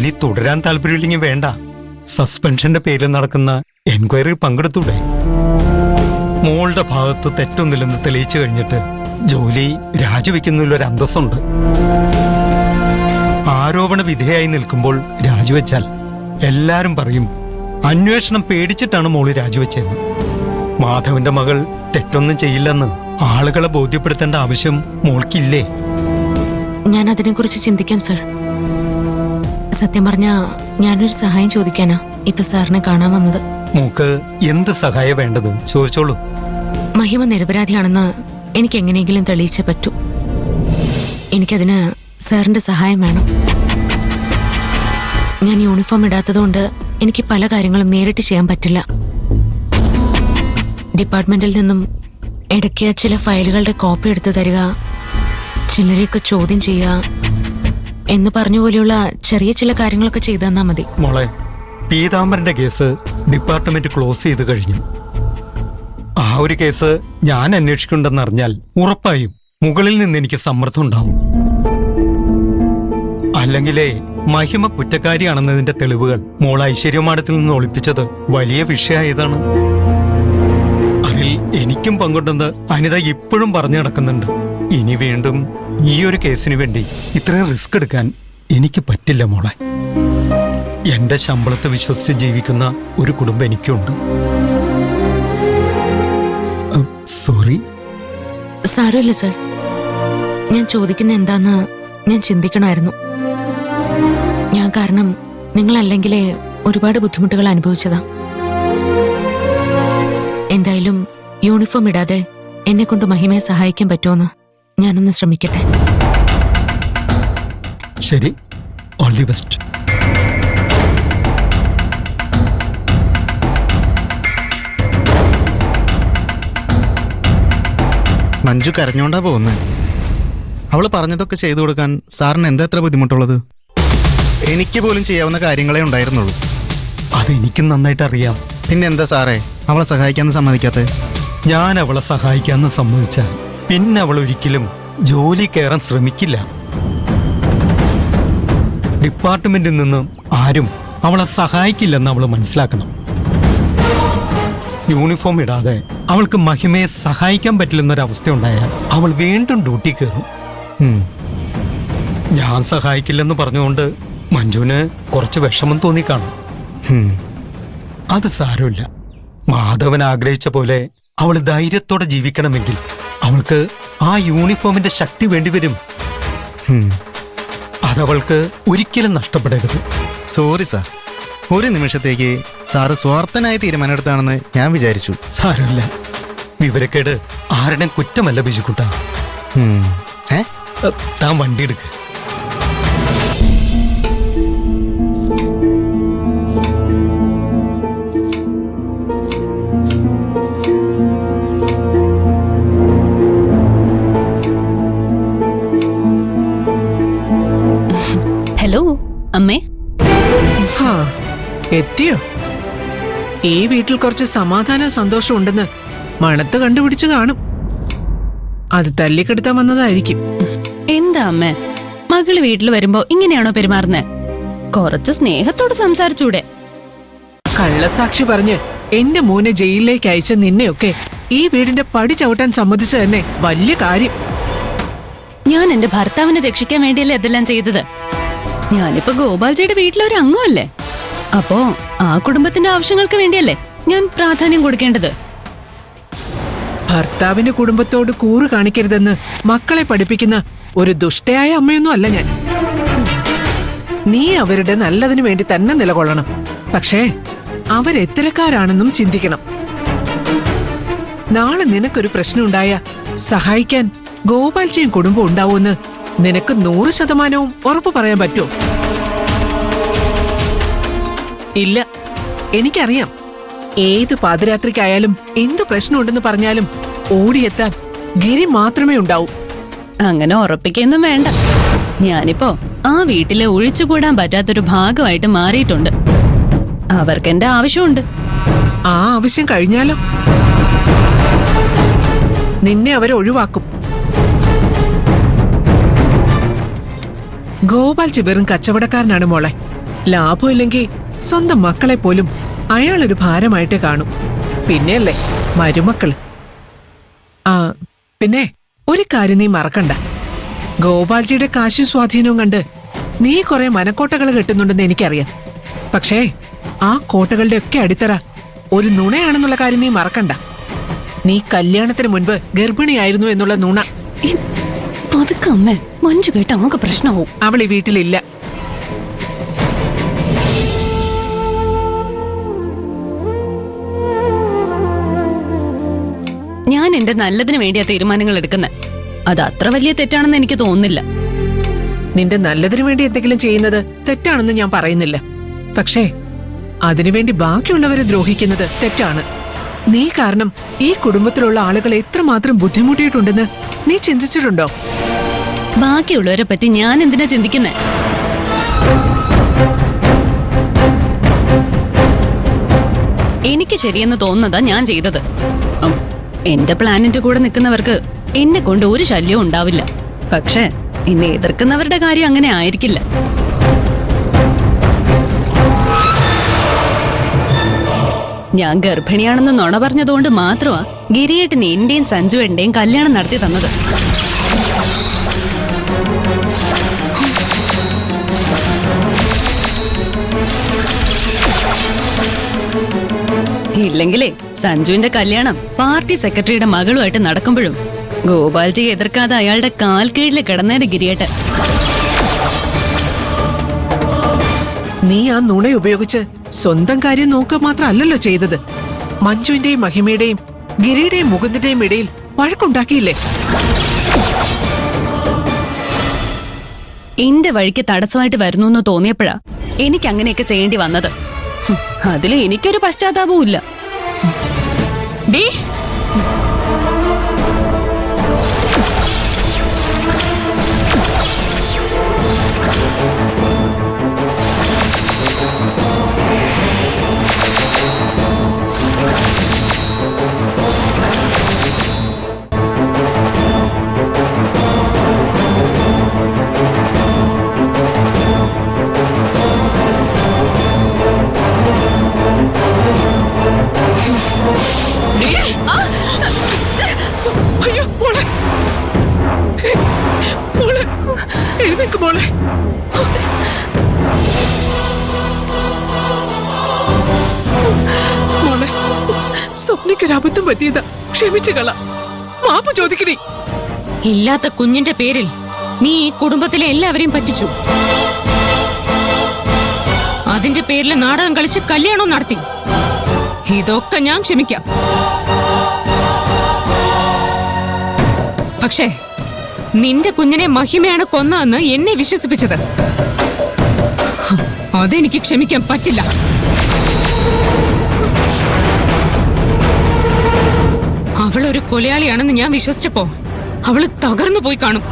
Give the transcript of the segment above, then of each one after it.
ജോലി തുടരാൻ താല്പര്യമില്ലെങ്കിൽ വേണ്ട. സസ്പെൻഷന്റെ പേരിൽ നടക്കുന്ന എൻക്വയറിയിൽ പങ്കെടുത്തൂടെ? മോളുടെ ഭാഗത്ത് തെറ്റൊന്നില്ലെന്ന് തെളിയിച്ചു കഴിഞ്ഞിട്ട് ജോലി രാജിവെക്കുന്നതിലൊരു അന്തസ്സുണ്ട്. ആരോപണ വിധേയായി നിൽക്കുമ്പോൾ രാജിവെച്ചാൽ എല്ലാരും പറയും അന്വേഷണം പേടിച്ചിട്ടാണ് മോള് രാജിവെച്ചതെന്ന്. മാധവന്റെ മകൾ തെറ്റൊന്നും ചെയ്യില്ലെന്ന് ആളുകളെ ബോധ്യപ്പെടുത്തേണ്ട ആവശ്യം മോൾക്കില്ലേ? ഞാൻ അതിനെക്കുറിച്ച് ചിന്തിക്കാം സർ. സത്യം പറഞ്ഞ ഞാനൊരു സഹായം ചോദിക്കാനാ ഇപ്പൊ സാറിനെ കാണാൻ വന്നത്. മോക്ക് എന്ത് സഹായം വേണ്ടത് ചോദിച്ചോളൂ. മഹിമ നിരപരാധിയാണെന്ന് എനിക്ക് എങ്ങനെയെങ്കിലും തെളിയിച്ചേ പറ്റൂ. എനിക്കതിന് സാറിന്റെ സഹായം വേണം. ഞാൻ യൂണിഫോം ഇടാത്തതുകൊണ്ട് എനിക്ക് പല കാര്യങ്ങളും നേരിട്ട് ചെയ്യാൻ പറ്റില്ല. ഡിപ്പാർട്ട്മെന്റിൽ നിന്നും ഇടയ്ക്ക് ചില ഫയലുകളുടെ കോപ്പി എടുത്തു തരിക, ചിലരെയൊക്കെ ചോദ്യം ചെയ്യുക എന്ന് പറഞ്ഞ പോലെയുള്ള ചെറിയ ചില കാര്യങ്ങളൊക്കെ ചെയ്തു തന്നാ മതി. മോളെ, പീതാംബരന്റെ കേസ് ഡിപ്പാർട്ട്മെന്റ് ക്ലോസ് ചെയ്ത് കഴിഞ്ഞു. ആ ഒരു കേസ് ഞാൻ അന്വേഷിക്കുന്നുണ്ടെന്നറിഞ്ഞാൽ ഉറപ്പായും മുകളിൽ നിന്ന് എനിക്ക് സമ്മർദ്ദം ഉണ്ടാവും. അല്ലെങ്കിലേ മഹിമ കുറ്റക്കാരിയാണെന്നതിന്റെ തെളിവുകൾ മോൾ ഐശ്വര്യമാടത്തിൽ നിന്ന് ഒളിപ്പിച്ചത് വലിയ വിഷയമായതാണ്. അതിൽ എനിക്കും പങ്കുണ്ടെന്ന് അനിത ഇപ്പോഴും പറഞ്ഞു നടക്കുന്നുണ്ട്. ഇനി വീണ്ടും ഈ ഒരു കേസിന് വേണ്ടി ഇത്രയും റിസ്ക് എടുക്കാൻ എനിക്ക് പറ്റില്ല മോളെ. എന്റെ ശമ്പളത്തെ വിശ്വസിച്ച് ജീവിക്കുന്ന ഒരു കുടുംബം എനിക്കുണ്ട്. സോറി. സാരമില്ല സർ. ഞാൻ ചോദിക്കുന്ന എന്താന്ന് ഞാൻ ചിന്തിക്കണമായിരുന്നു. ഞാൻ കാരണം നിങ്ങളല്ലെങ്കിലേ ഒരുപാട് ബുദ്ധിമുട്ടുകൾ അനുഭവിച്ചതാ. എന്തായാലും യൂണിഫോം ഇടാതെ എന്നെ കൊണ്ട് മഹിമയെ സഹായിക്കാൻ പറ്റുമെന്ന് ഞാനൊന്ന് ശ്രമിക്കട്ടെ. ശരി, ഓൾ ദി ബെസ്റ്റ്. മഞ്ജു കരഞ്ഞോണ്ടാ പോകുന്നത്. അവള് പറഞ്ഞതൊക്കെ ചെയ്തു കൊടുക്കാൻ സാറിന് എന്താ എത്ര ബുദ്ധിമുട്ടുള്ളത്? എനിക്ക് പോലും ചെയ്യാവുന്ന കാര്യങ്ങളെ ഉണ്ടായിരുന്നുള്ളൂ. അതെനിക്കും നന്നായിട്ട് അറിയാം. പിന്നെ എന്താ സാറേ അവളെ സഹായിക്കാന്ന് സമ്മതിക്കാത്തത്? ഞാൻ അവളെ സഹായിക്കാന്ന് സമ്മതിച്ചാൽ പിന്നെ അവൾ ഒരിക്കലും ജോലി കയറാൻ ശ്രമിക്കില്ല. ഡിപ്പാർട്ട്മെന്റിൽ നിന്ന് ആരും അവളെ സഹായിക്കില്ലെന്ന് അവൾ മനസ്സിലാക്കണം. യൂണിഫോം ഇടാതെ അവൾക്ക് മഹിമയെ സഹായിക്കാൻ പറ്റില്ലെന്നൊരവസ്ഥ ഉണ്ടായാൽ അവൾ വീണ്ടും ഡ്യൂട്ടി കയറും. ഞാൻ സഹായിക്കില്ലെന്ന് പറഞ്ഞുകൊണ്ട് മഞ്ജുവിന് കുറച്ച് വിഷമം തോന്നിക്കാണും. അത് സാരമില്ല. മാധവൻ ആഗ്രഹിച്ച പോലെ അവൾ ധൈര്യത്തോടെ ജീവിക്കണമെങ്കിൽ അവൾക്ക് ആ യൂണിഫോമിന്റെ ശക്തി വേണ്ടിവരും. അതവൾക്ക് ഒരിക്കലും നഷ്ടപ്പെടരുത്. സോറി സാർ, ഒരു നിമിഷത്തേക്ക് സാറ് സ്വാർത്ഥനായ തീരുമാനമെടുത്താണെന്ന് ഞാൻ വിചാരിച്ചു. സാരമില്ല. വിവരക്കേട് ആരുടെയും കുറ്റമല്ല ബിജുക്കുട്ടാ. താൻ വണ്ടി എടുക്ക്. ഹലോ അമ്മേ. എത്തിയോ? ഈ വീട്ടിൽ കുറച്ച് സമാധാന സന്തോഷം ഉണ്ടെന്ന് മണത്ത് കണ്ടുപിടിച്ചു കാണും. അത് തല്ലിക്കെടുത്താൻ വന്നതായിരിക്കും. എന്താ അമ്മേ, മകള് വീട്ടിൽ വരുമ്പോ ഇങ്ങനെയാണോ പെരുമാറുന്നേ? കുറച്ച് സ്നേഹത്തോട് സംസാരിച്ചൂടെ? കള്ളസാക്ഷി പറഞ്ഞ് എന്റെ മോനെ ജയിലിലേക്ക് അയച്ച നിന്നെയൊക്കെ ഈ വീടിന്റെ പടി ചവിട്ടാൻ സമ്മതിച്ച തന്നെ വലിയ കാര്യം. ഞാൻ എന്റെ ഭർത്താവിനെ രക്ഷിക്കാൻ വേണ്ടിയല്ലേ അതെല്ലാം ചെയ്തത്. ഞാനിപ്പോ ഗോപാൽജിയുടെ വീട്ടിലൊരു അംഗമല്ലേ. അപ്പോ ആ കുടുംബത്തിന്റെ ആവശ്യങ്ങൾക്ക് വേണ്ടിയല്ലേ ഞാൻ പ്രാധാന്യം കൊടുക്കേണ്ടത്. ഭർത്താവിന്റെ കുടുംബത്തോട് കൂറ് കാണിക്കരുതെന്ന് മക്കളെ പഠിപ്പിക്കുന്ന ഒരു ദുഷ്ടയായ അമ്മയൊന്നും അല്ല ഞാൻ. നീ അവരുടെ നല്ലതിനു വേണ്ടി തന്നെ നിലകൊള്ളണം. പക്ഷേ അവരെത്തരക്കാരാണെന്നും ചിന്തിക്കണം. നാളെ നിനക്കൊരു പ്രശ്നമുണ്ടായ സഹായിക്കാൻ ഗോപാൽജിയും കുടുംബം ഉണ്ടാവുമെന്ന് നിനക്ക് 100% ഉറപ്പ് പറയാൻ പറ്റുമോ? ഇല്ല, എനിക്കറിയാം. ഏത് പാതിരാത്രിക്കായാലും എന്തു പ്രശ്നമുണ്ടെന്ന് പറഞ്ഞാലും ഓടിയെത്താൻ ഗിരി മാത്രമേ ഉണ്ടാവൂ. അങ്ങനെ ഉറപ്പിക്കൊന്നും വേണ്ട. ഞാനിപ്പോ ആ വീട്ടിലെ ഒഴിച്ചുകൂടാൻ പറ്റാത്തൊരു ഭാഗമായിട്ട് മാറിയിട്ടുണ്ട്. അവർക്ക് എന്റെ ആവശ്യമുണ്ട്. ആ ആവശ്യം കഴിഞ്ഞാലോ നിന്നെ അവരെ ഒഴിവാക്കും. ഗോപാൽജി വെറും കച്ചവടക്കാരനാണ് മോളെ. ലാഭമില്ലെങ്കിൽ സ്വന്തം മക്കളെ പോലും അയാളൊരു ഭാരമായിട്ട് കാണും. പിന്നെയല്ലേ മരുമക്കള്. ആ പിന്നെ ഒരു കാര്യം നീ മറക്കണ്ട. ഗോപാൽജിയുടെ കാശും സ്വാധീനവും കണ്ട് നീ കുറെ മനക്കോട്ടകൾ കെട്ടുന്നുണ്ടെന്ന് എനിക്കറിയാം. പക്ഷേ ആ കോട്ടകളുടെ ഒക്കെ അടിത്തറ ഒരു നുണയാണെന്നുള്ള കാര്യം നീ മറക്കണ്ട. നീ കല്യാണത്തിന് മുൻപ് ഗർഭിണിയായിരുന്നു എന്നുള്ള നുണ. പതുക്കെ അമ്മേ, മഞ്ജു കേട്ട് നമുക്ക് പ്രശ്നമാവും. അവൾ ഈ വീട്ടിലില്ല. ഞാൻ എന്റെ നല്ലതിന് വേണ്ടിയാ തീരുമാനങ്ങൾ എടുക്കുന്നത്. അത് അത്ര വലിയ തെറ്റാണെന്ന് എനിക്ക് തോന്നുന്നില്ല. നിന്റെ നല്ലതിനു വേണ്ടി എന്തെങ്കിലും ചെയ്യുന്നത് തെറ്റാണെന്ന് ഞാൻ പറയുന്നില്ല. പക്ഷേ അതിനുവേണ്ടി ബാക്കിയുള്ളവരെ ദ്രോഹിക്കുന്നത് തെറ്റാണ്. നീ കാരണം ഈ കുടുംബത്തിലുള്ള ആളുകൾ എത്രമാത്രം ബുദ്ധിമുട്ടിയിട്ടുണ്ടെന്ന് നീ ചിന്തിച്ചിട്ടുണ്ടോ? ബാക്കിയുള്ളവരെ പറ്റി ഞാൻ എന്തിനാ ചിന്തിക്കുന്നേ? എനിക്ക് ശരിയെന്ന് തോന്നുന്നതാ ഞാൻ ചെയ്തത്. എന്റെ പ്ലാനിന്റെ കൂടെ നിൽക്കുന്നവർക്ക് എന്നെ കൊണ്ട് ഒരു ശല്യവും ഉണ്ടാവില്ല. പക്ഷേ എന്നെ എതിർക്കുന്നവരുടെ കാര്യം അങ്ങനെ ആയിരിക്കില്ല. ഞാൻ ഗർഭിണിയാണെന്ന് നുണ പറഞ്ഞതുകൊണ്ട് മാത്രമാ ഗിരിയേട്ടന് എന്റെയും സഞ്ജുവേന്റെയും കല്യാണം നടത്തി തന്നത്. ഇല്ലെങ്കിലേ സഞ്ജുവിന്റെ കല്യാണം പാർട്ടി സെക്രട്ടറിയുടെ മകളുമായിട്ട് നടക്കുമ്പോഴും ഗോപാൽജി എതിർക്കാതെ അയാളുടെ കാൽ കീഴിൽ കിടന്നേനെ ഗിരിയേട്ടൻ. നീ ആ നുണ ഉപയോഗിച്ച് സ്വന്തം കാര്യം നോക്കുക മാത്രമല്ലല്ലോ ചെയ്തത്. മഞ്ജുവിന്റെയും മഹിമയുടെയും ഗിരിയുടെയും മുകുന്ദിന്റെയും ഇടയിൽ വഴക്കുണ്ടാക്കിയില്ലേ? എന്റെ വഴിക്ക് തടസ്സമായിട്ട് വരുന്നു എന്ന് തോന്നിയപ്പോഴാ എനിക്ക് അങ്ങനെയൊക്കെ ചെയ്യേണ്ടി വന്നത്. അതിൽ എനിക്കൊരു പശ്ചാത്താപവും ഇല്ല. അയ്യോ മോളെ, മോളെ എഴുന്നേക്ക് മോളെ. മോളെ, സ്വപ്നയ്ക്കൊരു അബദ്ധം പറ്റിയതാ. ക്ഷമിച്ചു കള. മാപ്പ് ചോദിക്കണേ. ഇല്ലാത്ത കുഞ്ഞിന്റെ പേരിൽ നീ ഈ കുടുംബത്തിലെ എല്ലാവരെയും പറ്റിച്ചു. അതിന്റെ പേരിൽ നാടകം കളിച്ച് കല്യാണം നടത്തി. ഇതൊക്കെ ഞാൻ ക്ഷമിക്കാം. പക്ഷേ നിന്റെ കുഞ്ഞിനെ മഹിമയാണ് കൊന്നതെന്ന് എന്നെ വിശ്വസിപ്പിച്ചത്, അതെനിക്ക് ക്ഷമിക്കാൻ പറ്റില്ല. അവളൊരു കൊലയാളിയാണെന്ന് ഞാൻ വിശ്വസിച്ചപ്പോ അവള് തകർന്നു പോയി കാണും.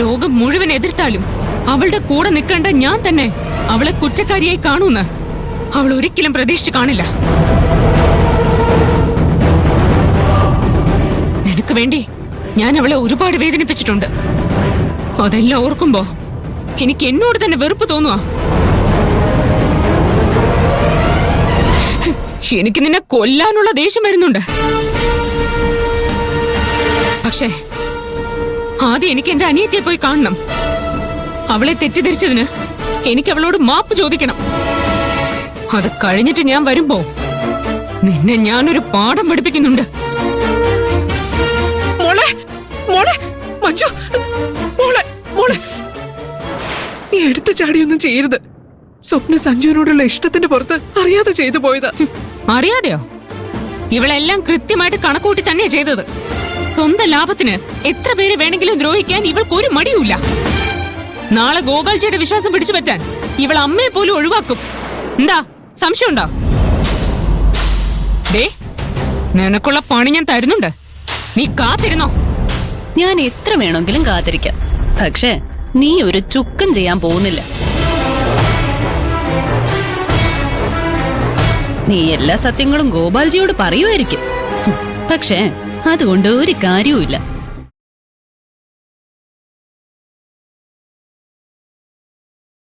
ലോകം മുഴുവൻ എതിർത്താലും അവളുടെ കൂടെ നിൽക്കേണ്ട ഞാൻ തന്നെ അവളെ കുറ്റക്കാരിയായി കാണൂന്ന് അവൾ ഒരിക്കലും പ്രതീക്ഷിച്ചു കാണില്ല. നിനക്ക് വേണ്ടി ഞാൻ അവളെ ഒരുപാട് വേദനിപ്പിച്ചിട്ടുണ്ട്. അതെല്ലാം ഓർക്കുമ്പോ എനിക്ക് എന്നോട് തന്നെ വെറുപ്പ് തോന്നുക. എനിക്ക് നിന്നെ കൊല്ലാനുള്ള ദേഷ്യം വരുന്നുണ്ട്. പക്ഷേ ആദ്യം എനിക്ക് എന്റെ അനിയത്തിയെ പോയി കാണണം. അവളെ തെറ്റിദ്ധരിച്ചതിന് എനിക്ക് അവളോട് മാപ്പ് ചോദിക്കണം. അത് കഴിഞ്ഞിട്ട് ഞാൻ വരുമ്പോ നിന്നെ ഞാനൊരു പാഠം പഠിപ്പിക്കുന്നുണ്ട്. മോളെ, മോളെ, മഞ്ജു, മോളെ, മോളെ, നീ എടുത്തു ചാടിയൊന്നും ചെയ്യരുത്. സ്വപ്ന സഞ്ജുവിനോടുള്ള ഇഷ്ടത്തിന്റെ പുറത്ത് അറിയാതെ ചെയ്തു പോയതാ. അറിയാതെയോ? ഇവളെല്ലാം കൃത്യമായിട്ട് കണക്കൂട്ടി തന്നെ ചെയ്തത്. സ്വന്തം ലാഭത്തിന് എത്ര പേര് വേണമെങ്കിലും ദ്രോഹിക്കാൻ ഇവൾക്കൊരു മടിയുമില്ല. നാളെ ഗോപാൽജിയുടെ വിശ്വാസം പിടിച്ചു പറ്റാൻ ഇവൾ അമ്മയെ പോലും ഒഴിവാക്കും. എന്താ സംശയമുണ്ടോ? നിനക്കുള്ള പണി ഞാൻ തരുന്നുണ്ട്, നീ കാത്തിരുന്നോ? ഞാൻ എത്ര വേണമെങ്കിലും കാത്തിരിക്കാം. പക്ഷേ നീ ഒരു ചുക്കം ചെയ്യാൻ പോകുന്നില്ല. നീ എല്ലാ സത്യങ്ങളും ഗോപാൽജിയോട് പറയുമായിരിക്കും. പക്ഷേ അതുകൊണ്ട് ഒരു കാര്യവുമില്ല.